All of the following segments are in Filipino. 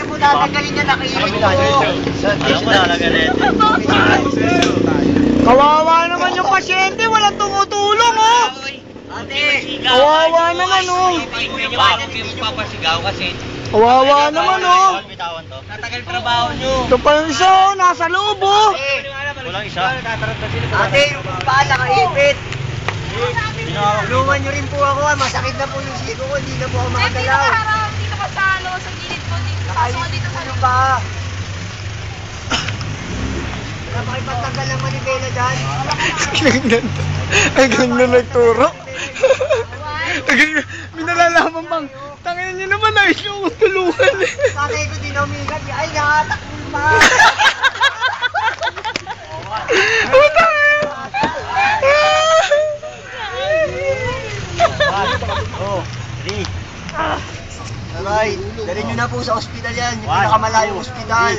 niyo po tatanggalin niya, nakaibig po. Alam mo talaga rin. Kawawa naman yung pasyente, walang tumutulong, oh! Kawawa naman, oh! Hindi mo papasigaw kasi. Kawawa naman, oh! Tatagal trabaho nyo. Ito pa yung isa, oh, nasa loob, oh! Walang isa. Ate, yung paa nakaipit. Tulungan niyo rin po ako, masakit na po yung siko ko, hindi na po ako makagalaw. Dito ka sa ano, sa gilid mo. Dito dito sa Ano ba? Napakipagtanggal ng manibela dyan. Ay, ganyan nagturo. May nalalaman bang, tangin niyo naman, ayos niyo akong tulungan. Tatay ko din umigat, ay nakatakul pa. Utang! Oh, 3. Aray, dalhin nyo na po sa ospital yan, yung pinakamalayong ospital.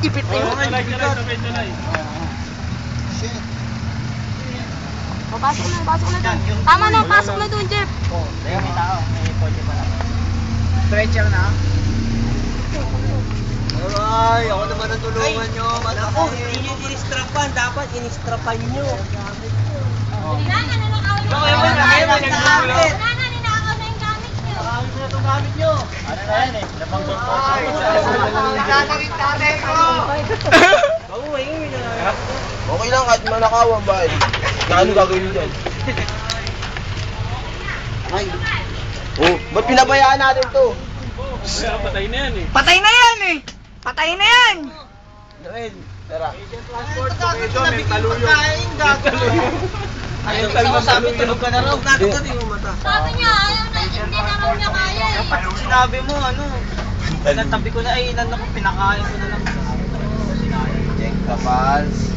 Ipit na yung Pasok na doon. Tama na, pasok na doon, Jeff. Teka, may tao. May kotse pala. stretcher na. Aray, ako naman ang tulungan nyo. Ako, hindi nyo dinistrapan, dapat inistrapan nyo. Kailangan na nakaw na. Kailangan na ninakaw na yung gamit niyo. Marami na itong gamit nyo. Ano na yan eh? Labang Ay, nagkakawin tatay ko. Okay lang kahit manakawan ba? Na ano gagawin dyan? Ay. Oh, ba't pinabayaan natin to? Patay na yan, eh! Patay na yan! Noel, tara. May taluyong. Ayaw ko sabi, tulog ka na raw. Natutuloy yung mata. Sabi niya, ayaw na, hindi na raw niya kaya eh. Sinabi mo, ano? Natabi ko na, pinakain ko na lang. Check the pulse.